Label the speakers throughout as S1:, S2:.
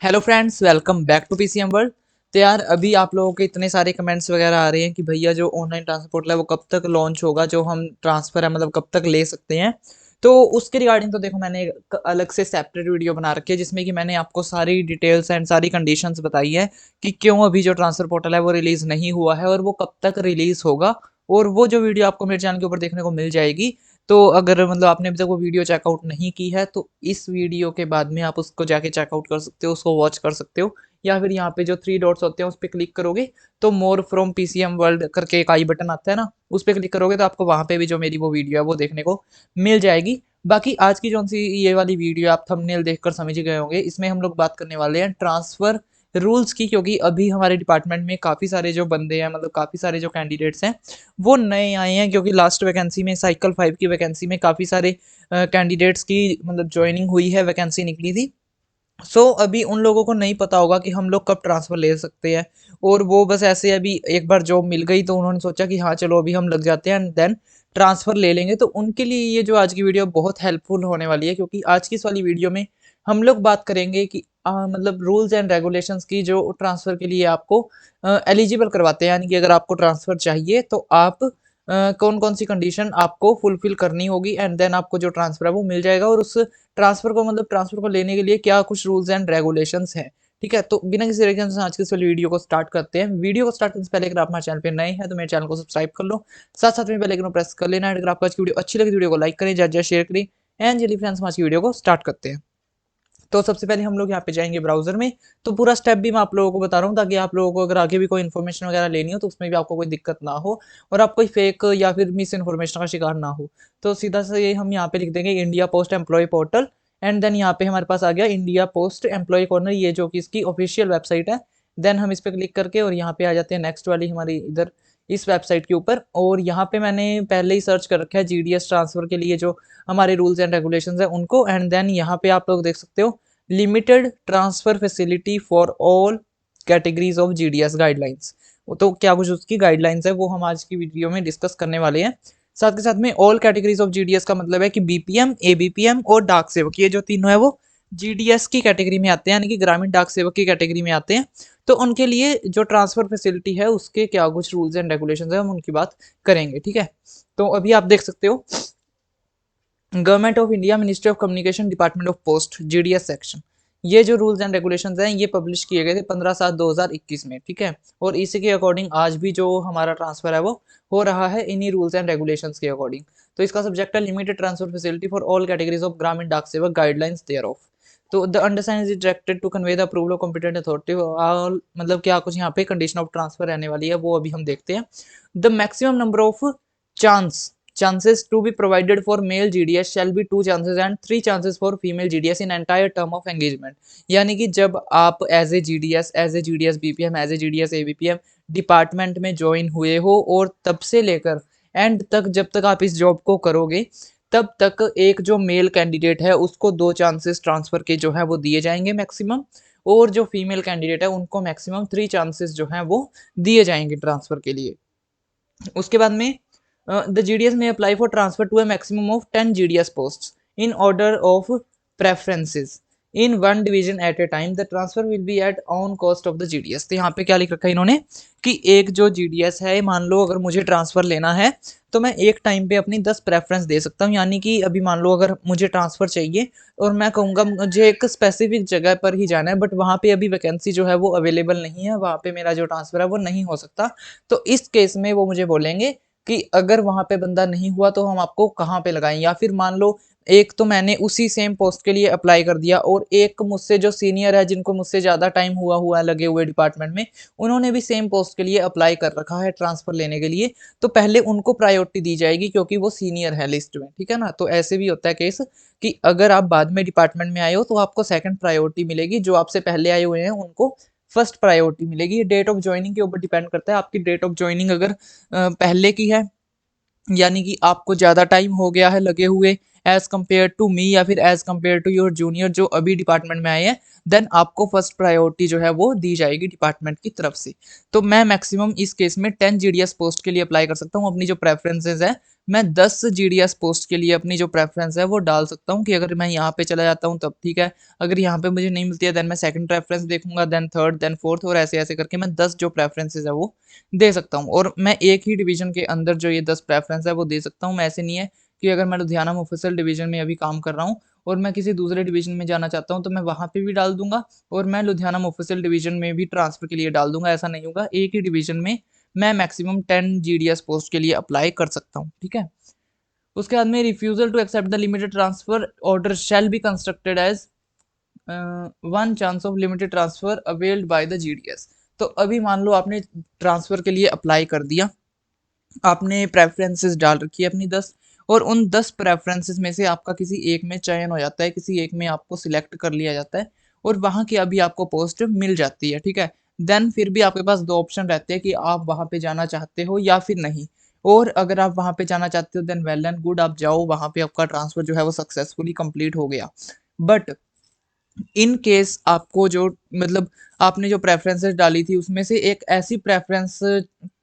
S1: Hello friends, welcome back to PCM world. तो यार अभी आप लोगों के इतने सारे कमेंट्स वगैरह आ रहे हैं कि भैया जो ऑनलाइन ट्रांसफर पोर्टल है वो कब तक लॉन्च होगा, जो हम ट्रांसफर है मतलब कब तक ले सकते हैं। तो उसके रिगार्डिंग तो देखो मैंने एक अलग से सेपरेट वीडियो बना रखी है जिसमें कि मैंने आपको सारी डिटेल्स एंड सारी कंडीशंस बताई है कि क्यों अभी जो ट्रांसफर पोर्टल है वो रिलीज नहीं हुआ है और वो कब तक रिलीज होगा। और वो जो वीडियो आपको मेरे चैनल के ऊपर देखने को मिल जाएगी। तो अगर मतलब आपने अभी तक वो वीडियो चेकआउट नहीं की है तो इस वीडियो के बाद में आप उसको जाके चेकआउट कर सकते हो, उसको वॉच कर सकते हो। या फिर यहाँ पे जो थ्री डॉट्स होते हैं उस पर क्लिक करोगे तो मोर फ्रॉम पीसीएम वर्ल्ड करके एक आई बटन आता है ना, उस पर क्लिक करोगे तो आपको वहाँ पे भी जो मेरी वो वीडियो है वो देखने को मिल जाएगी। बाकी आज की जो सी ये वाली वीडियो आप थंबनेल देखकर समझ ही गए होंगे, इसमें हम लोग बात करने वाले हैं ट्रांसफर रूल्स की, क्योंकि अभी हमारे डिपार्टमेंट में काफ़ी सारे जो बंदे हैं मतलब काफ़ी सारे जो कैंडिडेट्स हैं वो नए आए हैं, क्योंकि लास्ट वैकेंसी में साइकिल 5 की वैकेंसी में काफ़ी सारे कैंडिडेट्स की मतलब ज्वाइनिंग हुई है, वैकेंसी निकली थी। अभी उन लोगों को नहीं पता होगा कि हम लोग कब ट्रांसफ़र ले सकते हैं। और वो बस ऐसे अभी एक बार जॉब मिल गई तो उन्होंने सोचा कि हाँ चलो अभी हम लग जाते हैं एंड देन ट्रांसफ़र ले लेंगे। तो उनके लिए ये जो आज की वीडियो बहुत हेल्पफुल होने वाली है, क्योंकि आज की इस वाली वीडियो में हम लोग बात करेंगे कि मतलब रूल्स एंड रेगुलेशंस की जो ट्रांसफ़र के लिए आपको एलिजिबल करवाते हैं। यानी कि अगर आपको ट्रांसफ़र चाहिए तो आप कौन कौन सी कंडीशन आपको फुलफिल करनी होगी एंड देन आपको जो ट्रांसफ़र है वो मिल जाएगा। और उस ट्रांसफ़र को लेने के लिए क्या कुछ रूल्स एंड रेगुलेशंस हैं। ठीक है, तो बिना किसी तरीके से आज की इस वाली वीडियो को स्टार्ट करते हैं। वीडियो को स्टार्ट करने से पहले अगर आप हमारे चैनल पे नए हैं तो मेरे चैनल को सब्सक्राइब कर लो, साथ साथ में बेल आइकन को प्रेस कर लेना। अगर आपको आज की वीडियो अच्छी लगी तो वीडियो को लाइक करें, ज़्यादा शेयर करें। एंड चलिए फ्रेंड्स, हम आज की वीडियो को स्टार्ट करते हैं। तो सबसे पहले हम लोग यहाँ पे जाएंगे ब्राउजर में। तो पूरा स्टेप भी मैं आप लोगों को बता रहा हूँ ताकि आप लोगों को अगर आगे भी कोई इन्फॉर्मेशन वगैरह लेनी हो तो उसमें भी आपको कोई दिक्कत ना हो और आप कोई फेक या फिर मिस इन्फॉर्मेशन का शिकार ना हो। तो सीधा से ये हम यहाँ पे लिख देंगे India post employ portal. And then यहाँ पे हमारे पास आ गया इंडिया पोस्ट एम्प्लॉय कॉर्नर, ये जो कि इसकी ऑफिशियल वेबसाइट है। देन हम इस पर क्लिक करके और यहाँ पे आ जाते हैं नेक्स्ट वाली हमारी इधर इस वेबसाइट के ऊपर। और यहाँ पे मैंने पहले ही सर्च कर रखा है जीडीएस ट्रांसफर के लिए जो हमारे रूल्स एंड रेगुलेशंस है उनको। एंड देन यहाँ पे आप लोग देख सकते हो limited transfer facility for all categories of GDS guidelines. तो क्या कुछ उसकी गाइडलाइंस है वो हम आज की वीडियो में डिस्कस करने वाले हैं। साथ के साथ में ऑल कैटेगरीज ऑफ जीडीएस का मतलब है कि बीपीएम, एबीपीएम और डाक सेवक, ये जो तीनों है वो जीडीएस की कैटेगरी में आते हैं, यानी कि ग्रामीण डाक सेवक की कैटेगरी में आते हैं। तो उनके लिए जो ट्रांसफर फैसिलिटी है उसके क्या कुछ रूल्स एंड रेगुलेशन है हम उनकी बात करेंगे। ठीक है, तो अभी आप देख सकते हो government of India, ministry of communication, department of post, GDS section, ये जो रूल्स एंड रेगुलेशंस हैं ये पब्लिश किए गए थे 15/7/2021 में। ठीक है, और इसी के अकॉर्डिंग आज भी जो हमारा ट्रांसफर है वो हो रहा है इन्हीं रूल्स एंड रेगुलेशंस के अकॉर्डिंग। तो इसका सब्जेक्ट है limited transfer facility for all categories of Gramin Dak Sevak guidelines thereof. तो the understand is directed to convey the approval of competent authority all, मतलब क्या कुछ यहाँ पे कंडीशन ऑफ ट्रांसफर रहने वाली है वो अभी हम देखते हैं। The maximum number of chance chances to be provided for male GDS shall be 2 chances and 3 chances for female GDS in entire term of engagement। यानी कि जब आप as a G D S BPM, as a G D S ABPM department में join हुए हो और तब से लेकर एंड तक जब तक आप इस जॉब को करोगे तब तक एक जो मेल कैंडिडेट है उसको 2 चांसेस ट्रांसफर के जो है वो दिए जाएंगे मैक्सिमम। और जो फीमेल कैंडिडेट है उनको मैक्सिमम 3 चांसेस जो है वो दिए जाएंगे ट्रांसफर के लिए। उसके बाद में द जीडीएस में apply for transfer to a maximum of 10 GDS post in order of preferences in one division at a time. The transfer will be at own cost of the GDS. तो यहाँ पे क्या लिख रखा है इन्होंने कि एक जो जीडीएस है, मान लो अगर मुझे ट्रांसफर लेना है तो मैं एक टाइम पे अपनी 10 प्रेफरेंस दे सकता हूँ। यानी कि अभी मान लो अगर मुझे ट्रांसफर चाहिए और मैं कहूँगा मुझे एक स्पेसिफिक जगह पर ही जाना है बट वहाँ पे अभी वैकेंसी जो है वो अवेलेबल नहीं है, वहाँ पे मेरा जो ट्रांसफर है वो नहीं हो सकता। तो इस केस में वो मुझे बोलेंगे कि अगर वहाँ पे बंदा नहीं हुआ तो हम आपको कहाँ पे लगाएं। या फिर मान लो एक तो मैंने उसी सेम पोस्ट के लिए अप्लाई कर दिया और एक मुझसे जो सीनियर है, जिनको मुझसे ज़्यादा टाइम हुआ है लगे हुए डिपार्टमेंट में, उन्होंने भी सेम पोस्ट के लिए अप्लाई कर रखा है ट्रांसफ़र लेने के लिए। तो पहले उनको प्रायोरिटी दी जाएगी क्योंकि वो सीनियर है लिस्ट में। ठीक है ना, तो ऐसे भी होता है केस कि अगर आप बाद में डिपार्टमेंट में आए हो तो आपको सेकंड प्रायोरिटी मिलेगी, जो आपसे पहले आए हुए हैं उनको फर्स्ट प्रायोरिटी मिलेगी। ये डेट ऑफ ज्वाइनिंग के ऊपर डिपेंड करता है। आपकी डेट ऑफ ज्वाइनिंग अगर पहले की है, यानी कि आपको ज़्यादा टाइम हो गया है लगे हुए एज कम्पेयर टू मी या फिर as compare to your junior जो अभी डिपार्टमेंट में आए हैं, देन आपको फर्स्ट प्रायोरिटी जो है वो दी जाएगी डिपार्टमेंट की तरफ से। तो मैं मैक्सिमम इस केस में 10 जीडीएस पोस्ट के लिए अप्लाई कर सकता हूँ। अपनी जो प्रेफरेंसेज है, मैं 10 जीडीएस पोस्ट के लिए अपनी जो प्रेफरेंस है वो डाल सकता हूँ कि अगर मैं यहाँ पे चला जाता हूँ तब ठीक है, अगर यहाँ पे मुझे नहीं मिलती है देन मैं सेकंड प्रेफरेंस देखूंगा, देन थर्ड, देन फोर्थ, और ऐसे ऐसे करके मैं 10 जो प्रेफरेंसेज है वो दे सकता हूँ। और मैं एक ही डिवीजन के अंदर जो ये 10 प्रेफरेंस है वो दे सकता हूँ। मैं ऐसे नहीं है कि अगर मैं लुधियाना मुफस्सिल डिवीजन में अभी काम कर रहा हूँ और मैं किसी दूसरे डिवीजन में जाना चाहता हूँ तो मैं वहाँ पे भी डाल दूंगा, और मैं लुधियाना मुफस्सिल डिवीजन में भी ट्रांसफर के लिए डाल दूंगा। ऐसा नहीं होगा, एक ही डिवीजन में मैं मैक्सिमम 10 जीडीएस पोस्ट के लिए अप्लाई कर सकता हूँ, ठीक है। उसके बाद में refusal to accept the limited transfer order shall be constructed as one chance of limited transfer availed by the GDS. तो अभी मान लो आपने ट्रांसफर के लिए अप्लाई कर दिया, आपने प्रेफरेंसेस डाल रखी है अपनी 10, और उन 10 प्रेफरेंसेस में से आपका किसी एक में चयन हो जाता है, किसी एक में आपको सिलेक्ट कर लिया जाता है और वहाँ की अभी आपको पोस्ट मिल जाती है, ठीक है। देन फिर भी आपके पास दो ऑप्शन रहते हैं कि आप वहाँ पे जाना चाहते हो या फिर नहीं। और अगर आप वहाँ पे जाना चाहते हो देन वेल एंड गुड, आप जाओ, वहाँ पे आपका ट्रांसफर जो है वो सक्सेसफुली कंप्लीट हो गया। बट इन केस आपको जो मतलब आपने जो प्रेफरेंसेस डाली थी उसमें से एक ऐसी प्रेफरेंस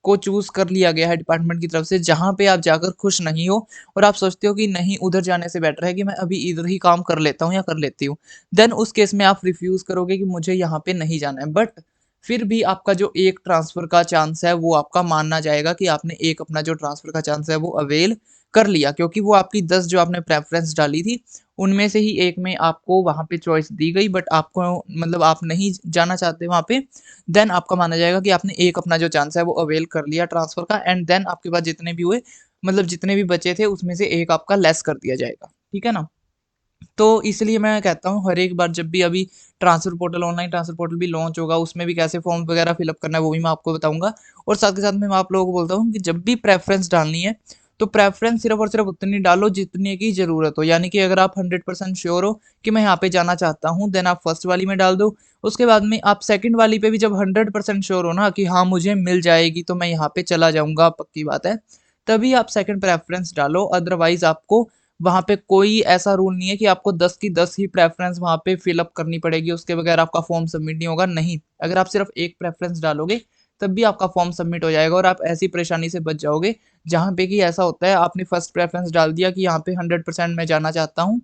S1: को चूज कर लिया गया है डिपार्टमेंट की तरफ से जहां पे आप जाकर खुश नहीं हो और आप सोचते हो कि नहीं, उधर जाने से बेटर है कि मैं अभी इधर ही काम कर लेता हूँ या कर लेती हूँ, देन उस केस में आप रिफ्यूज करोगे कि मुझे यहाँ पे नहीं जाना है। बट फिर भी आपका जो एक ट्रांसफर का चांस है वो आपका माना जाएगा कि आपने एक अपना जो ट्रांसफर का चांस है वो अवेल कर लिया, क्योंकि वो आपकी 10 जो आपने प्रेफरेंस डाली थी उनमें से ही एक में आपको वहाँ पे चॉइस दी गई, बट आपको मतलब आप नहीं जाना चाहते वहाँ पे, देन आपका माना जाएगा कि आपने एक अपना जो चांस है वो अवेल कर लिया ट्रांसफर का, एंड देन आपके पास जितने भी हुए मतलब जितने भी बचे थे उसमें से एक आपका लेस कर दिया जाएगा, ठीक है ना। तो इसलिए मैं कहता हूँ हर एक बार जब भी अभी transfer portal, online transfer portal भी लॉन्च होगा, उसमें भी कैसे फॉर्म वगैरह फिलअप करना है वो भी मैं आपको बताऊंगा। और साथ के साथ में मैं आप लोगों को बोलता हूँ कि जब भी प्रेफरेंस डालनी है तो प्रेफरेंस सिर्फ और सिर्फ उतनी डालो जितने की ज़रूरत हो। यानी कि अगर आप 100% श्योर हो कि मैं यहाँ पे जाना चाहता हूँ देन आप फर्स्ट वाली में डाल दो। उसके बाद में आप सेकंड वाली पे भी जब 100% श्योर हो ना कि हाँ मुझे मिल जाएगी तो मैं यहाँ पे चला जाऊँगा, पक्की बात है, तभी आप सेकंड प्रेफरेंस डालो। अदरवाइज़ आपको वहाँ पे कोई ऐसा रूल नहीं है कि आपको 10 की 10 ही प्रेफरेंस वहाँ पे फिलअप करनी पड़ेगी, उसके बगैर आपका फॉर्म सबमिट नहीं होगा। नहीं, अगर आप सिर्फ एक प्रेफरेंस डालोगे तब भी आपका फॉर्म सबमिट हो जाएगा और आप ऐसी परेशानी से बच जाओगे जहाँ पे कि ऐसा होता है आपने फर्स्ट प्रेफरेंस डाल दिया कि यहाँ पे 100% मैं जाना चाहता हूँ,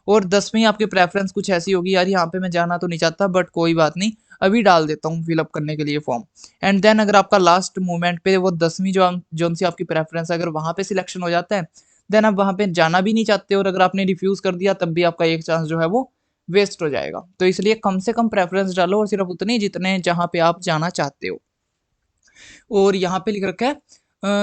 S1: और 10वीं आपकी प्रेफरेंस कुछ ऐसी होगी, यार यहाँ पे मैं जाना तो नहीं चाहता बट कोई बात नहीं अभी डाल देता हूँ फिलअप करने के लिए फॉर्म। एंड देन अगर आपका लास्ट मोमेंट पे वो 10वीं जो सी आपकी प्रेफरेंस है अगर वहाँ पे सिलेक्शन हो जाता है देन आप वहाँ पे जाना भी नहीं चाहते, और अगर आपने रिफ्यूज़ कर दिया तब भी आपका एक चांस जो है वो वेस्ट हो जाएगा। तो इसलिए कम से कम प्रेफरेंस डालो और सिर्फ उतने जितने जहाँ पे आप जाना चाहते हो। और यहाँ पे लिख रखा है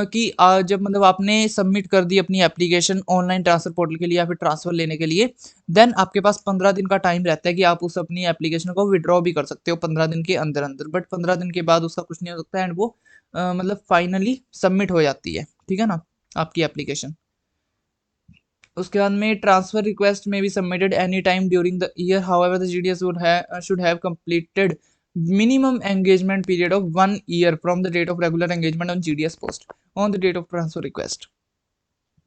S1: कि जब मतलब आपने सबमिट कर दी अपनी एप्लीकेशन ऑनलाइन ट्रांसफर पोर्टल के लिए या फिर ट्रांसफर लेने के लिए, देन आपके पास 15 दिन का टाइम रहता है कि आप उस अपनी एप्लीकेशन को विड्रॉ भी कर सकते हो 15 दिन के अंदर अंदर। बट 15 दिन के बाद उसका कुछ नहीं हो सकता एंड वो मतलब फाइनली सबमिट हो जाती है, ठीक है ना, आपकी एप्लीकेशन। उसके बाद में ट्रांसफर रिक्वेस्ट में भी submitted any time during the year, however the GDS should have completed minimum engagement period of 1 year from the date of regular engagement on GDS post on the date of transfer request।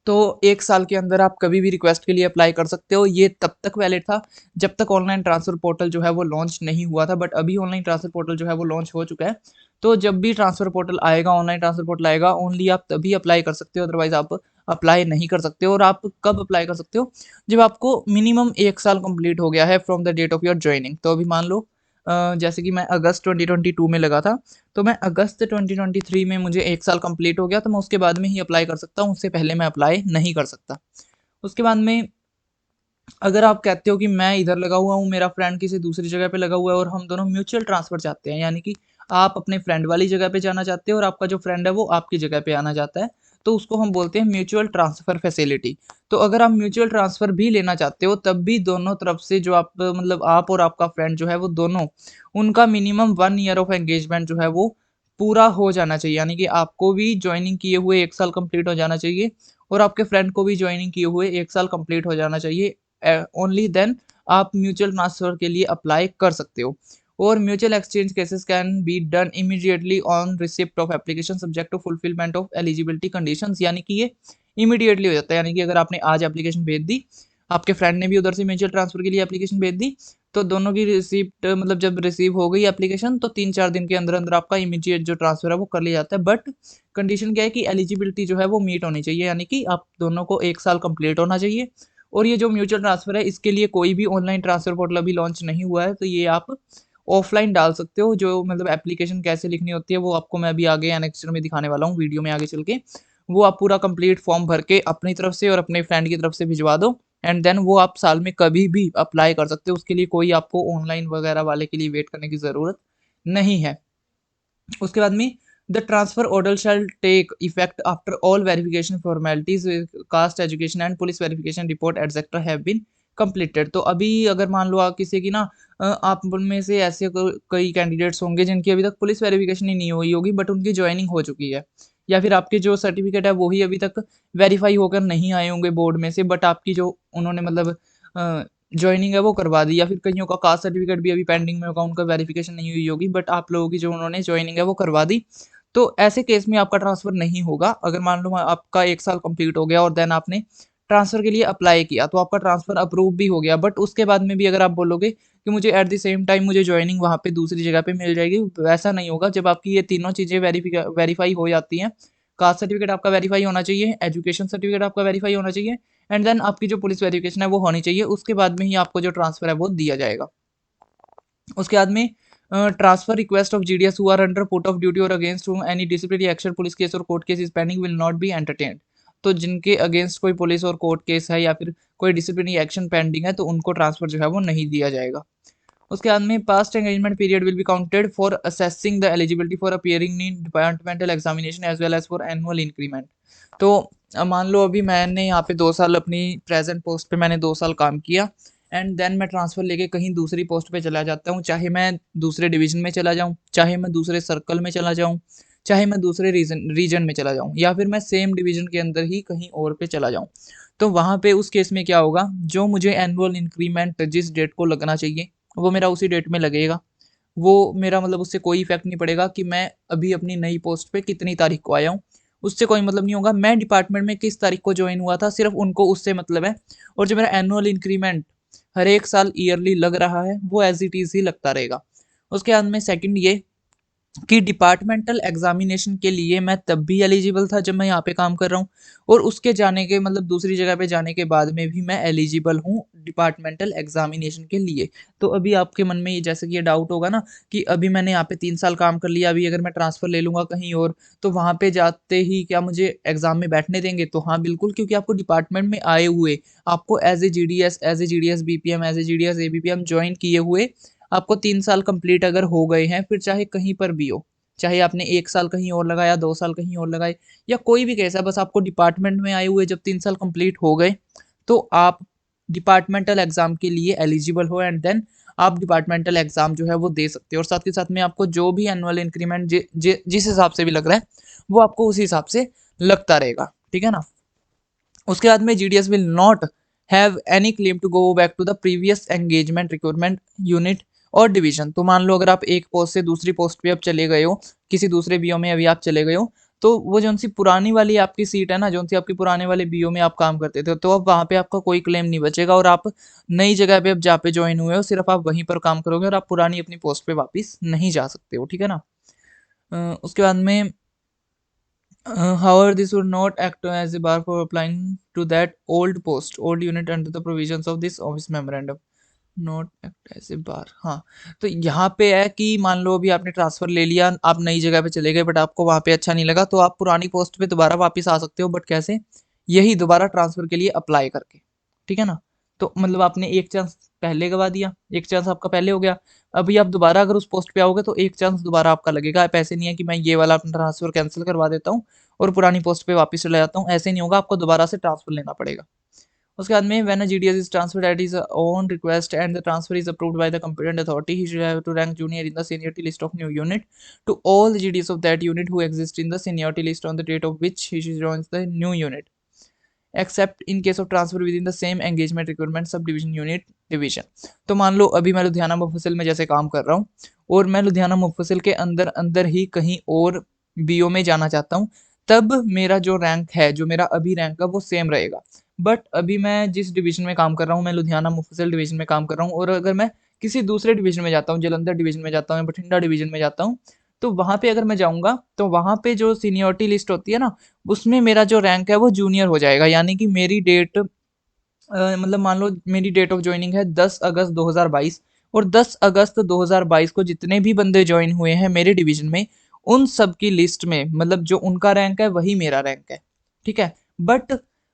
S1: तो 1 साल के अंदर आप कभी भी request के लिए apply कर सकते हो। ये तब तक वैलिड था जब तक ऑनलाइन ट्रांसफर पोर्टल जो है वो लॉन्च नहीं हुआ था, बट अभी ऑनलाइन ट्रांसफर पोर्टल जो है वो लॉन्च हो चुका है। तो जब भी ट्रांसफर पोर्टल आएगा, ऑनलाइन ट्रांसफर पोर्टल आएगा, ओनली आप तभी अप्लाई कर सकते हो, अदरवाइज आप अप्लाई नहीं कर सकते हो। और आप कब अप्लाई कर सकते हो, जब आपको मिनिमम 1 साल कंप्लीट हो गया है from the date of your joining. तो अभी मान लो जैसे कि मैं अगस्त 2022 में लगा था, तो मैं अगस्त 2023 में मुझे 1 साल कंप्लीट हो गया तो मैं उसके बाद में ही अप्लाई कर सकता हूँ, उससे पहले मैं अप्लाई नहीं कर सकता। उसके बाद में अगर आप कहते हो कि मैं इधर लगा हुआ हूँ, मेरा फ्रेंड किसी दूसरी जगह पे लगा हुआ है और हम दोनों म्यूचुअल ट्रांसफ़र चाहते हैं, यानी कि आप अपने फ्रेंड वाली जगह पे जाना चाहते हो और आपका जो फ्रेंड है वो आपकी जगह पे आना चाहता है, तो उसको हम बोलते हैं म्यूचुअल ट्रांसफ़र फैसिलिटी। तो अगर आप म्यूचुअल ट्रांसफ़र भी लेना चाहते हो तब भी दोनों तरफ से जो आप मतलब आप और आपका फ्रेंड जो है वो दोनों, उनका मिनिमम 1 ईयर ऑफ एंगेजमेंट जो है वो पूरा हो जाना चाहिए। यानी कि आपको भी जॉइनिंग किए हुए 1 साल कंप्लीट हो जाना चाहिए और आपके फ्रेंड को भी जॉइनिंग किए हुए 1 साल कंप्लीट हो जाना चाहिए। ओनली देन आप म्यूचुअल ट्रांसफर के लिए अप्लाई कर सकते हो। और mutual exchange cases can be done immediately on receipt of application subject to fulfilment of eligibility conditions. यानी कि ये इमीडिएटली हो जाता है। यानी कि अगर आपने आज एप्लीकेशन भेज दी, आपके फ्रेंड ने भी उधर से म्यूचुअल ट्रांसफ़र के लिए एप्लीकेशन भेज दी, तो दोनों की रिसिप्ट मतलब जब रिसीव हो गई एप्लीकेशन, तो 3-4 दिन के अंदर-अंदर आपका इमीडिएट जो ट्रांसफ़र है वो कर लिया जाता है। बट कंडीशन क्या है कि एलिजिबिलिटी जो है वो मीट होनी चाहिए, यानी कि आप दोनों को 1 साल कंप्लीट होना चाहिए। और ये जो म्यूचुअल ट्रांसफ़र है, इसके लिए कोई भी ऑनलाइन ट्रांसफ़र पोर्टल अभी लॉन्च नहीं हुआ है, तो ये आप ऑफ़लाइन डाल सकते हो। जो मतलब एप्लीकेशन कैसे लिखनी होती है, वो आपको मैं अभी आगे एनेक्स्चर में दिखाने वाला हूँ, वीडियो में आगे चल के। वो आप पूरा कंप्लीट फॉर्म भर के अपनी तरफ से और अपने फ्रेंड की तरफ से भिजवा दो, एंड देन वो आप साल में कभी भी अप्लाई कर सकते हो। उसके लिए कोई आपको ऑनलाइन वगैरह वाले के लिए वेट करने की ज़रूरत नहीं है। उसके बाद में the transfer order shall take effect after all verification formalities, caste education and police verification report etcetera have been completed. तो अभी अगर मान लो आप किसी की ना आप में से ऐसे कई कैंडिडेट्स होंगे जिनकी अभी तक पुलिस वेरिफिकेशन ही नहीं हुई होगी, बट उनकी ज्वाइनिंग हो चुकी है, या फिर आपके जो सर्टिफिकेट है वही अभी तक वेरीफाई होकर नहीं आए होंगे बोर्ड में से, बट आपकी जो उन्होंने मतलब जॉइनिंग है वो करवा दी, या फिर कईयों का कास्ट सर्टिफिकेट भी अभी पेंडिंग में होगा, उनका वेरिफिकेशन नहीं हुई होगी, बट आप लोगों की जो उन्होंने जॉइनिंग है वो करवा दी। तो ऐसे केस में आपका ट्रांसफ़र नहीं होगा। अगर मान लो आपका 1 साल कंप्लीट हो गया और देन आपने ट्रांसफ़र के लिए अप्लाई किया, तो आपका ट्रांसफ़र अप्रूव भी हो गया, बट उसके बाद में भी अगर आप बोलोगे कि मुझे एट द सेम टाइम मुझे जॉइनिंग वहाँ पे दूसरी जगह पे मिल जाएगी, वैसा नहीं होगा। जब आपकी ये तीनों चीज़ें वेरीफाई हो जाती हैं, कास्ट सर्टिफिकेट आपका वेरीफाई होना चाहिए, एजुकेशन सर्टिफिकेट आपका वेरीफाई होना चाहिए, एंड देन आपकी जो पुलिस वेरिफिकेशन है वो होनी चाहिए। उसके बाद में ही आपको जो ट्रांसफ़र है वो दिया जाएगा। उसके बाद में transfer request of GDS who are under put off duty और against whom any disciplinary action, police case और court case is pending will not be entertained. तो जिनके अगेंस्ट कोई पुलिस और कोर्ट केस है या फिर कोई डिसिप्लिनरी एक्शन पेंडिंग है, तो उनको ट्रांसफर जो है वो नहीं दिया जाएगा। उसके बाद में past engagement period will be counted for assessing the eligibility for appearing in departmental examination as well as for annual increment. तो मान लो अभी मैंने यहाँ पे 2 साल अपनी प्रेजेंट पोस्ट पे मैंने 2 साल काम किया, एंड देन मैं ट्रांसफ़र लेके कहीं दूसरी पोस्ट पे चला जाता हूँ। चाहे मैं दूसरे डिवीज़न में चला जाऊँ, चाहे मैं दूसरे सर्कल में चला जाऊँ, चाहे मैं दूसरे रीजन में चला जाऊँ, या फिर मैं सेम डिवीज़न के अंदर ही कहीं और पे चला जाऊँ। तो वहाँ पे उस केस में क्या होगा, जो मुझे एनुअल इंक्रीमेंट जिस डेट को लगना चाहिए, वो मेरा उसी डेट में लगेगा। वो मेरा मतलब उससे कोई इफ़ेक्ट नहीं पड़ेगा कि मैं अभी अपनी नई पोस्ट पे कितनी तारीख को आया हूँ, उससे कोई मतलब नहीं होगा। मैं डिपार्टमेंट में किस तारीख को जॉइन हुआ था, सिर्फ़ उनको उससे मतलब है। और जो मेरा एनुअल इंक्रीमेंट हर 1 साल ईयरली लग रहा है, वो एज़ इट इज़ ही लगता रहेगा। उसके बाद में सेकंड ये कि डिपार्टमेंटल एग्जामिनेशन के लिए मैं तब भी एलिजिबल था जब मैं यहाँ पे काम कर रहा हूँ, और उसके जाने के मतलब दूसरी जगह पे जाने के बाद में भी मैं एलिजिबल हूँ डिपार्टमेंटल एग्जामिनेशन के लिए। तो अभी आपके मन में ये जैसे कि ये डाउट होगा ना कि अभी मैंने यहाँ पे 3 साल काम कर लिया, अभी अगर मैं ट्रांसफ़र ले लूँगा कहीं और, तो वहाँ पे जाते ही क्या मुझे एग्ज़ाम में बैठने देंगे? तो हाँ, बिल्कुल, क्योंकि आपको डिपार्टमेंट में आए हुए, आपको as a GDS BPM, as a GDS ABPM join किए हुए आपको 3 साल कंप्लीट अगर हो गए हैं, फिर चाहे कहीं पर भी हो, चाहे आपने 1 साल कहीं और लगाया, 2 साल कहीं और लगाए, या कोई भी केस है, बस आपको डिपार्टमेंट में आए हुए जब 3 साल कंप्लीट हो गए, तो आप डिपार्टमेंटल एग्ज़ाम के लिए एलिजिबल हो, एंड देन आप डिपार्टमेंटल एग्ज़ाम जो है वो दे सकते हो। और साथ के साथ में आपको जो भी एनुअल इंक्रीमेंट जिस हिसाब से भी लग रहा है, वो आपको उसी हिसाब से लगता रहेगा। ठीक है ना? उसके बाद में GDS will not have any claim to go back to the previous engagement recruitment unit और डिवीजन। तो मान लो अगर आप एक पोस्ट से दूसरी पोस्ट पे अब चले गए हो, किसी दूसरे बीओ में अभी आप चले गए हो, तो वो जो सी पुरानी वाली आपकी सीट है ना, जो सी आपकी पुराने वाले बीओ में आप काम करते थे, तो अब वहाँ पे आपका कोई क्लेम नहीं बचेगा, और आप नई जगह पे अब जहाँ पे ज्वाइन हुए हो, सिर्फ आप वहीं पर काम करोगे, और आप पुरानी अपनी पोस्ट पे वापस नहीं जा सकते हो। ठीक है ना? उसके बाद में however, this would not act as a bar for applying to that old unit under the provisions of this office memorandum. Not act as a bar. हाँ, तो यहाँ पे है कि मान लो अभी आपने ट्रांसफ़र ले लिया, आप नई जगह पे चले गए, बट आपको वहाँ पे अच्छा नहीं लगा, तो आप पुरानी पोस्ट पे दोबारा वापस आ सकते हो, बट कैसे? यही दोबारा ट्रांसफ़र के लिए अप्लाई करके। ठीक है ना? तो मतलब आपने एक चांस पहले गवा दिया, एक चांस आपका पहले हो गया, अभी आप दोबारा अगर उस पोस्ट पे आओगे तो एक चांस दोबारा आपका लगेगा। अब ऐसे नहीं है कि मैं ये वाला अपना ट्रांसफ़र कैंसल करवा देता हूँ और पुरानी पोस्ट पे वापस चला जाता हूँ, ऐसे नहीं होगा, आपको दोबारा से ट्रांसफ़र लेना पड़ेगा। उसके बाद में when a GDS is transferred at his own request and the transfer is approved by the competent authority, he should have to rank junior in the seniority list of new unit to all the GDS of that unit who exist in the seniority list on the date of which he joins the new unit, except in case of transfer within the same engagement recruitment sub division unit division. तो मान लो अभी मैं लुधियाना मुफस्सिल में जैसे काम कर रहा हूँ, और मैं लुधियाना मुफस्सिल के अंदर अंदर ही कहीं और बीओ में जाना चाहता हूँ, तब मेरा जो रैंक है, जो मेरा अभी रैंक है वो सेम रहेगा। बट अभी मैं जिस डिवीज़न में काम कर रहा हूँ, मैं लुधियाना मुफस्सिल डिवीज़न में काम कर रहा हूँ, और अगर मैं किसी दूसरे डिवीज़न में जाता हूँ, जालंधर डिवीज़न में जाता हूँ या बठिंडा डिवीज़न में जाता हूँ, तो वहाँ पे अगर मैं जाऊँगा, तो वहाँ पे जो सीनियरिटी लिस्ट होती है ना, उसमें मेरा जो रैंक है वो जूनियर हो जाएगा। यानी कि मेरी डेट मतलब मान लो मेरी डेट ऑफ जॉइनिंग है 10 अगस्त 2022, और 10 अगस्त 2022 को जितने भी बंदे ज्वाइन हुए हैं मेरे डिवीजन में, उन सब की लिस्ट में मतलब जो उनका रैंक है वही मेरा रैंक है, ठीक है। बट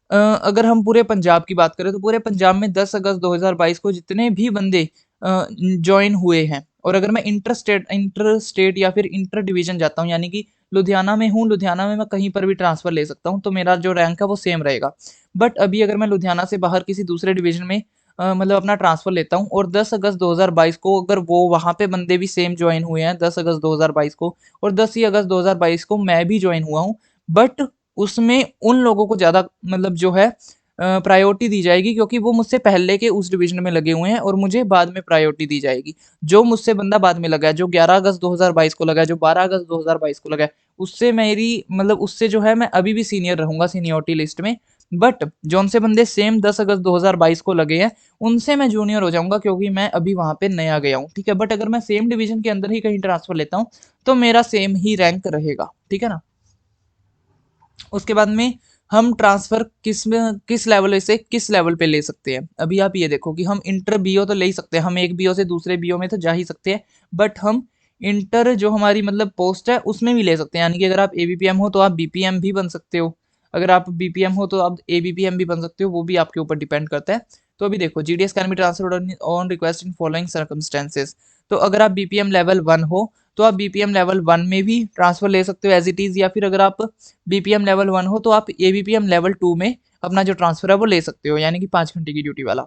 S1: अगर हम पूरे पंजाब की बात करें, तो पूरे पंजाब में 10 अगस्त 2022 को जितने भी बंदे ज्वाइन हुए हैं, और अगर मैं इंटर स्टेट या फिर इंटर डिवीजन जाता हूँ, यानी कि लुधियाना में हूँ, लुधियाना में मैं कहीं पर भी ट्रांसफर ले सकता हूँ, तो मेरा जो रैंक है वो सेम रहेगा। बट अभी अगर मैं लुधियाना से बाहर किसी दूसरे डिवीजन में मतलब अपना ट्रांसफर लेता हूँ, और 10 अगस्त 2022 को अगर वो वहाँ पे बंदे भी सेम ज्वाइन हुए हैं 10 अगस्त 2022 को, और 10 ही अगस्त 2022 को मैं भी ज्वाइन हुआ हूँ, बट उसमें उन लोगों को ज़्यादा मतलब जो है प्रायोरिटी दी जाएगी, क्योंकि वो मुझसे पहले के उस डिवीजन में लगे हुए हैं, और मुझे बाद में प्रायोरिटी दी जाएगी। जो मुझसे बंदा बाद में लगा है, जो 11 अगस्त 2022 को लगा है, जो 12 अगस्त 2022 को लगा है, उससे मेरी मतलब उससे जो है मैं अभी भी सीनियर रहूँगा सीनियरिटी लिस्ट में। बट जौन से बंदे सेम 10 अगस्त 2022 को लगे हैं, उनसे मैं जूनियर हो जाऊँगा, क्योंकि मैं अभी वहाँ पे नया गया हूँ, ठीक है। बट अगर मैं सेम डिवीजन के अंदर ही कहीं ट्रांसफर लेता हूँ, तो मेरा सेम ही रैंक रहेगा, ठीक है ना। उसके बाद में हम ट्रांसफर किस लेवल से किस लेवल पे ले सकते हैं। अभी आप ये देखो कि हम इंटर बीओ तो ले ही सकते हैं, हम एक बीओ से दूसरे बीओ में तो जा ही सकते हैं, बट हम इंटर जो हमारी मतलब पोस्ट है उसमें भी ले सकते हैं। यानी कि अगर आप एबीपीएम हो तो आप बीपीएम भी बन सकते हो, अगर आप बीपीएम हो तो आप एबीपीएम भी बन सकते हो, वो भी आपके ऊपर डिपेंड करता है। तो अभी देखो, GDS can be transferred on request in following circumstances. तो अगर आप बीपीएम लेवल 1 हो, तो आप बीपीएम लेवल 1 में भी ट्रांसफर ले सकते हो एज इट इज़, या फिर अगर आप बीपीएम लेवल 1 हो, तो आप एबीपीएम लेवल 2 में अपना जो ट्रांसफर है वो ले सकते हो, यानी कि 5 घंटे की ड्यूटी वाला।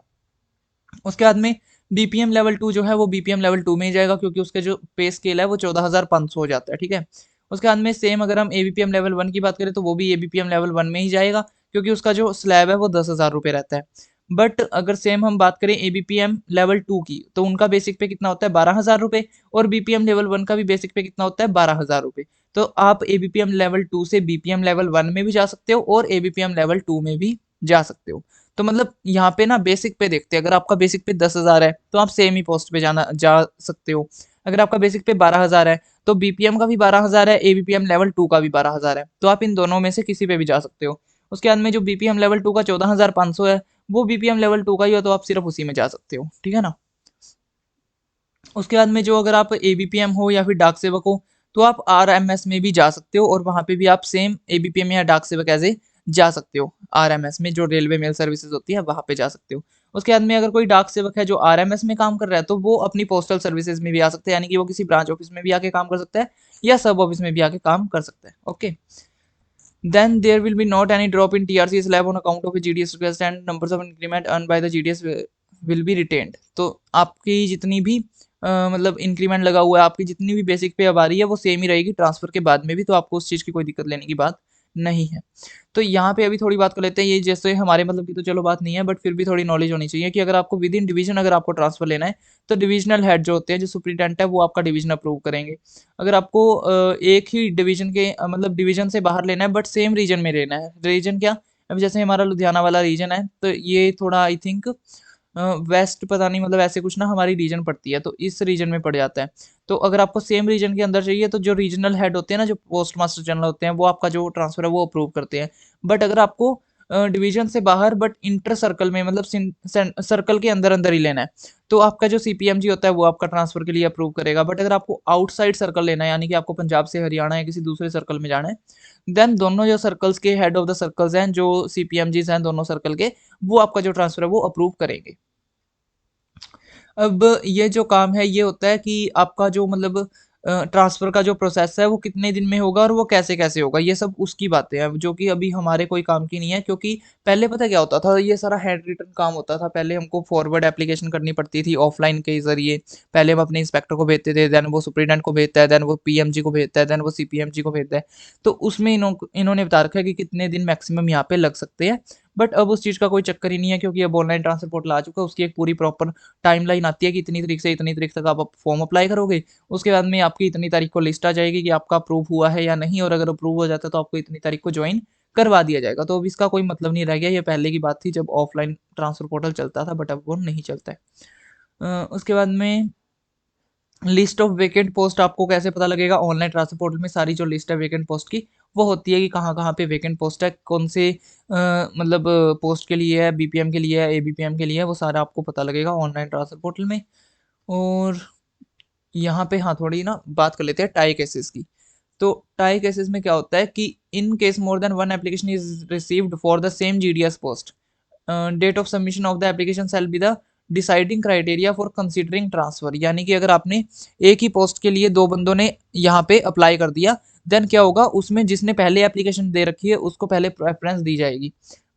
S1: उसके बाद में बीपीएम लेवल 2 जो है वो बीपीएम लेवल 2 में ही जाएगा, क्योंकि उसके जो पे स्केल है वो 14,500 हो जाता है, ठीक है। उसके बाद में सेम अगर हम एबीपीएम लेवल 1 की बात करें, तो वो भी एबीपीएम लेवल 1 में ही जाएगा, क्योंकि उसका जो स्लैब है वो 10,000 रुपये रहता है। बट अगर सेम हम बात करें एबीपीएम लेवल 2 की, तो उनका बेसिक पे कितना होता है 12,000 रुपये, और बीपीएम लेवल 1 का भी बेसिक पे कितना होता है 12,000 रुपये। तो आप एबीपीएम लेवल 2 से बीपीएम लेवल 1 में भी जा सकते हो, और एबीपीएम लेवल 2 में भी जा सकते हो। तो मतलब यहाँ पे ना बेसिक पे देखते हैं, अगर आपका बेसिक पे 10,000 है तो आप सेम ही पोस्ट पे जा सकते हो। अगर आपका बेसिक पे 12,000 है, तो बीपीएम का भी 12,000 है, एबीपीएम लेवल 2 का भी 12,000 है, तो आप इन दोनों में से किसी पे भी जा सकते हो। उसके बाद में जो बीपीएम लेवल 2 का 14,500 है, वो बीपीएम लेवल 2 का ही हो, तो आप सिर्फ उसी में जा सकते हो, ठीक है ना। उसके बाद में जो अगर आप एबीपीएम हो या फिर डाक सेवक हो, तो आप आरएमएस में भी जा सकते हो, और वहाँ पे भी आप सेम एबीपीएम या डाक सेवक ऐसे जा सकते हो। आरएमएस में जो रेलवे मेल सर्विसेज होती है वहाँ पे जा सकते हो। उसके बाद में अगर कोई डाक सेवक है जो आरएमएस में काम कर रहा है, तो वो अपनी पोस्टल सर्विसेज में भी आ सकते हैं, यानी कि वो किसी ब्रांच ऑफिस में भी आके काम कर सकता है, या सब ऑफिस में भी आके काम कर सकता है। Okay, then there will be not any drop in TRC slab on account of a GDS request, and numbers of increment earned by the GDS will be retained। तो आपकी जितनी भी मतलब इंक्रीमेंट लगा हुआ है, आपकी जितनी भी बेसिक पे अब आ रही है वो सेम ही रहेगी ट्रांसफर के बाद में भी, तो आपको उस चीज़ की कोई दिक्कत लेने की बात नहीं है। तो यहाँ पे अभी थोड़ी बात कर लेते हैं, ये जैसे हमारे मतलब की तो चलो बात नहीं है, बट फिर भी थोड़ी नॉलेज होनी चाहिए कि अगर आपको विद इन डिवीजन अगर आपको ट्रांसफर लेना है, तो डिविजनल हेड जो होते हैं, जो सुप्रीटेंडेंट है, वो आपका डिवीजन अप्रूव करेंगे। अगर आपको एक ही डिवीजन के मतलब डिवीजन से बाहर लेना है, बट सेम रीजन में लेना है, रीजन क्या, अब जैसे हमारा लुधियाना वाला रीजन है, तो ये थोड़ा आई थिंक वेस्ट पता नहीं मतलब ऐसे कुछ ना हमारी रीजन पड़ती है, तो इस रीजन में पड़ जाता है। तो अगर आपको सेम रीजन के अंदर चाहिए, तो जो रीजनल हेड होते हैं ना, जो पोस्ट मास्टर जनरल होते हैं, वो आपका जो ट्रांसफर है वो अप्रूव करते हैं। बट अगर आपको डिवीजन से बाहर बट इंटर सर्कल में मतलब सर्कल के अंदर अंदर ही लेना है, तो आपका जो सीपीएमजी होता है वो आपका ट्रांसफर के लिए अप्रूव करेगा। बट अगर आपको आउटसाइड सर्कल लेना है, यानी कि आपको पंजाब से हरियाणा या किसी दूसरे सर्कल में जाना है, देन दोनों जो सर्कल्स के हेड ऑफ द सर्कल्स हैं, जो सीपीएमजीज हैं दोनों सर्कल के, वो आपका जो ट्रांसफर है वो अप्रूव करेंगे। अब ये जो काम है ये होता है कि आपका जो मतलब ट्रांसफ़र का जो प्रोसेस है वो कितने दिन में होगा और वो कैसे-कैसे होगा, ये सब उसकी बातें हैं, जो कि अभी हमारे कोई काम की नहीं है, क्योंकि पहले पता क्या होता था, ये सारा हैंड रिटन काम होता था। पहले हमको फॉरवर्ड एप्लीकेशन करनी पड़ती थी ऑफ़लाइन के ज़रिए। पहले हम अपने इंस्पेक्टर को भेजते थे, देन वो सुपरिटेंडेंट को भेजता है, देन वो पीएमजी को भेजता है, देन वो सीपीएमजी को भेजता है। तो उसमें इन्होंने बता रखा है कि कितने दिन मैक्सिमम यहाँ पे लग सकते हैं। बट अब उस चीज़ का कोई चक्कर ही नहीं है, क्योंकि अब ऑनलाइन ट्रांसफर पोर्टल आ चुका है। उसकी एक पूरी प्रॉपर टाइमलाइन आती है कि इतनी तारीख से इतनी तारीख तक आप फॉर्म अप्लाई करोगे। उसके बाद में आपकी इतनी तारीख को लिस्ट आ जाएगी कि आपका अप्रूव हुआ है या नहीं, और अगर अप्रूव हो जाता है तो आपको इतनी तारीख को ज्वाइन करवा दिया जाएगा। तो अब इसका कोई मतलब नहीं रह गया। ये पहले की बात थी जब ऑफलाइन ट्रांसफर पोर्टल चलता था, बट अब वो नहीं चलता है। उसके बाद में लिस्ट ऑफ वेकेंट पोस्ट आपको कैसे पता लगेगा? ऑनलाइन ट्रांसफर पोर्टल में सारी जो लिस्ट है वेकेंट पोस्ट की, वो होती है कि कहाँ-कहाँ पे वेकेंट पोस्ट है, कौन से मतलब पोस्ट के लिए है, बीपीएम के लिए है, एबीपीएम के लिए है, वो सारा आपको पता लगेगा ऑनलाइन ट्रांसफर पोर्टल में। और यहाँ पे हाँ, थोड़ी ना बात कर लेते हैं टाई केसेस की। तो टाई केसेस में क्या होता है कि in case more than one application is received for the same GDS post, date of submission of the application shall be the deciding criteria for considering transfer. यानी कि अगर आपने एक ही पोस्ट के लिए दो बंदों ने यहाँ पे अप्लाई कर दिया, देन क्या होगा, उसमें जिसने पहले एप्लीकेशन दे रखी है उसको पहले प्रेफरेंस दी जाएगी।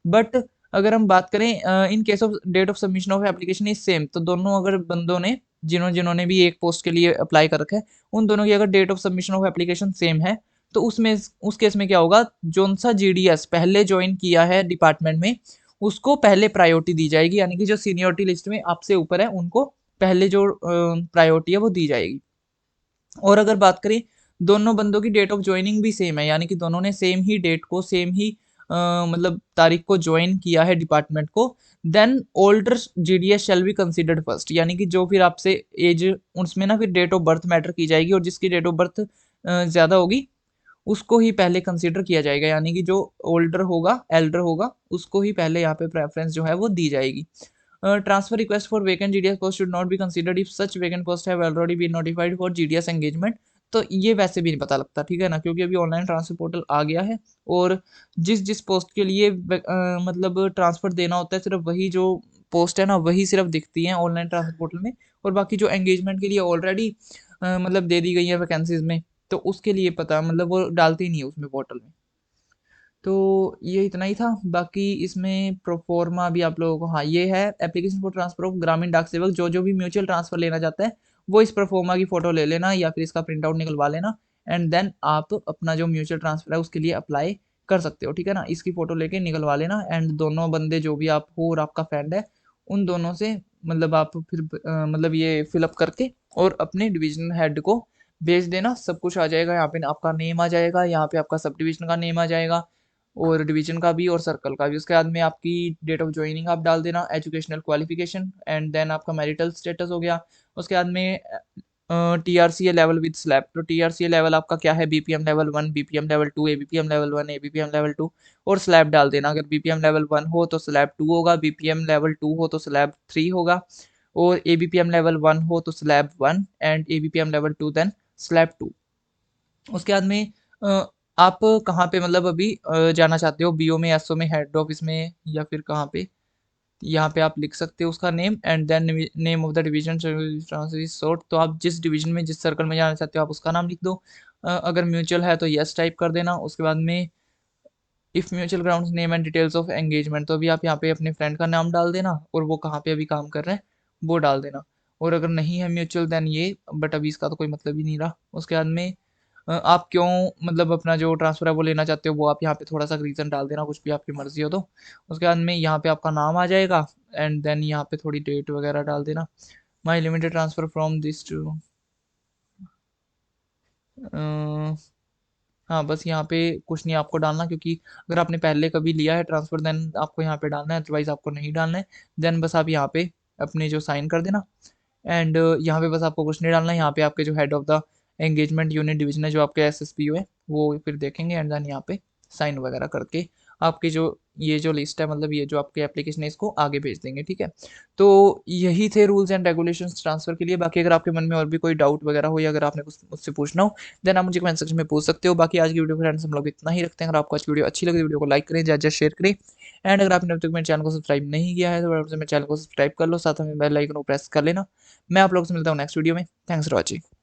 S1: बट अगर हम बात करें in case of date of submission of application is same, तो दोनों अगर बंदों ने जिन्होंने भी एक पोस्ट के लिए अप्लाई कर रखा है, उन दोनों की अगर date of submission of application same है, तो उसमें उस केस में क्या होगा, जोन सा जीडीएस पहले ज्वाइन किया है डिपार्टमेंट में, उसको पहले प्रायोरिटी दी जाएगी। यानी कि जो सीनियरिटी लिस्ट में आपसे ऊपर है उनको पहले जो प्रायोरिटी है वो दी जाएगी। और अगर बात करें दोनों बंदों की डेट ऑफ ज्वाइनिंग भी सेम है, यानी कि दोनों ने सेम ही डेट को, सेम ही मतलब तारीख को ज्वाइन किया है डिपार्टमेंट को, then older GDS shall be considered first. यानी कि जो फिर आपसे एज, उसमें ना फिर डेट ऑफ बर्थ मैटर की जाएगी, और जिसकी डेट ऑफ बर्थ ज़्यादा होगी उसको ही पहले कंसीडर किया जाएगा। यानी कि जो ओल्डर होगा, एल्डर होगा, उसको ही पहले यहाँ पे प्रेफरेंस जो है वो दी जाएगी। Transfer request for vacant GDS post should not be considered if such vacant post have already been notified for GDS engagement. तो ये वैसे भी नहीं पता लगता, ठीक है ना, क्योंकि अभी ऑनलाइन ट्रांसफर पोर्टल आ गया है, और जिस जिस पोस्ट के लिए मतलब ट्रांसफर देना होता है, सिर्फ वही जो पोस्ट है ना वही सिर्फ दिखती हैं ऑनलाइन ट्रांसफर पोर्टल में, और बाकी जो एंगेजमेंट के लिए ऑलरेडी मतलब दे दी गई है वैकेंसीज में, तो उसके लिए पता मतलब वो डालते ही नहीं है उसमें पोर्टल में। तो ये इतना ही था। बाकी इसमें प्रोफोर्मा भी आप लोगों को, हाँ ये है application for transfer of Gramin Dak सेवक, जो भी म्यूचुअल ट्रांसफर लेना चाहता है वो इस प्रोफोर्मा की फ़ोटो ले लेना या फिर इसका प्रिंट आउट निकलवा लेना, एंड देन आप अपना जो म्यूचुअल ट्रांसफ़र है उसके लिए अप्लाई कर सकते हो, ठीक है ना। इसकी फ़ोटो लेके निकलवा लेना, एंड दोनों बंदे जो भी आप हो और आपका फ्रेंड है, उन दोनों से मतलब आप फिर मतलब ये फिलअप करके और अपने डिवीजन हेड को भेज देना। सब कुछ आ जाएगा, यहाँ पे आपका नेम आ जाएगा, यहाँ पे आपका सब डिवीजन का नेम आ जाएगा, और डिवीजन का भी और सर्कल का भी। उसके बाद में आपकी डेट ऑफ ज्वाइनिंग आप डाल देना, एजुकेशनल क्वालिफिकेशन, एंड देन आपका मैरिटल स्टेटस हो गया। उसके बाद में टीआरसीए लेवल विद स्लैब। तो टीआरसीए लेवल आपका क्या है, BPM level 1, BPM level 2, ABPM level 1, ABPM level 2, और स्लैब डाल देना। अगर बीपीएम लेवल 1 हो तो स्लैब 2 होगा, बीपीएम लेवल 2 हो तो स्लैब 3 होगा, और एबीपीएम लेवल 1 हो तो slab 1, and ABPM level 2 then slab 2। उसके बाद में आप कहाँ पे मतलब अभी जाना चाहते हो, बीओ में, एसओ में, हेड ऑफिस में, या फिर कहाँ पे, यहाँ पे आप लिख सकते हो उसका name, and then name of the division short. तो आप जिस डिवीजन में जिस सर्कल में जाना चाहते हो आप उसका नाम लिख दो। अगर म्यूचुअल है तो यस टाइप कर देना। उसके बाद में if mutual grounds name and details of engagement, तो अभी आप यहाँ पे अपने फ्रेंड का नाम डाल देना और वो कहाँ पे अभी काम कर रहे हैं वो डाल देना। और अगर नहीं है म्यूचुअल देन ये, बट अभी इसका तो कोई मतलब ही नहीं रहा। उसके बाद में आप क्यों मतलब अपना जो ट्रांसफ़र है वो लेना चाहते हो, वो आप यहाँ पे थोड़ा सा रीज़न डाल देना, कुछ भी आपकी मर्ज़ी हो तो। उसके बाद में यहाँ पे आपका नाम आ जाएगा, एंड देन यहाँ पे थोड़ी डेट वगैरह डाल देना। My limited transfer from this to, हाँ बस यहाँ पे कुछ नहीं आपको डालना, क्योंकि अगर आपने पहले कभी लिया है ट्रांसफ़र देन आपको यहाँ पे डालना है, अदरवाइज़ आपको नहीं डालना है। देन बस आप यहाँ पे अपने जो साइन कर देना, एंड यहाँ पे बस आपको कुछ नहीं डालना है। यहाँ पे आपके जो head of the engagement unit division है, जो आपके एसएसपीओ है, वो फिर देखेंगे, एंड देन यहाँ पे साइन वगैरह करके आपकी जो ये जो लिस्ट है, मतलब ये जो आपकी एप्लीकेशन है, इसको आगे भेज देंगे, ठीक है। तो यही थे रूल्स एंड रेगुलेशंस ट्रांसफ़र के लिए। बाकी अगर आपके मन में और भी कोई डाउट वगैरह हो, या अगर आपने कुछ मुझसे पूछना हो, देन आप मुझे कमेंट सेक्शन में पूछ सकते हो। बाकी आज की वीडियो फ्रेंड्स हम लोग इतना ही रखते हैं। अगर आपको आज की वीडियो अच्छी लगी, वीडियो को लाइक करें, ज़्यादा शेयर करें, एंड अगर आपने अब तक मेरे चैनल को सब्सक्राइब नहीं किया है तो मेरे चैनल को सब्सक्राइब कर लो, साथ में बेल आइकन को प्रेस कर लेना। मैं आप लोगों से मिलता हूँ नेक्स्ट वीडियो में। Thanks for watching.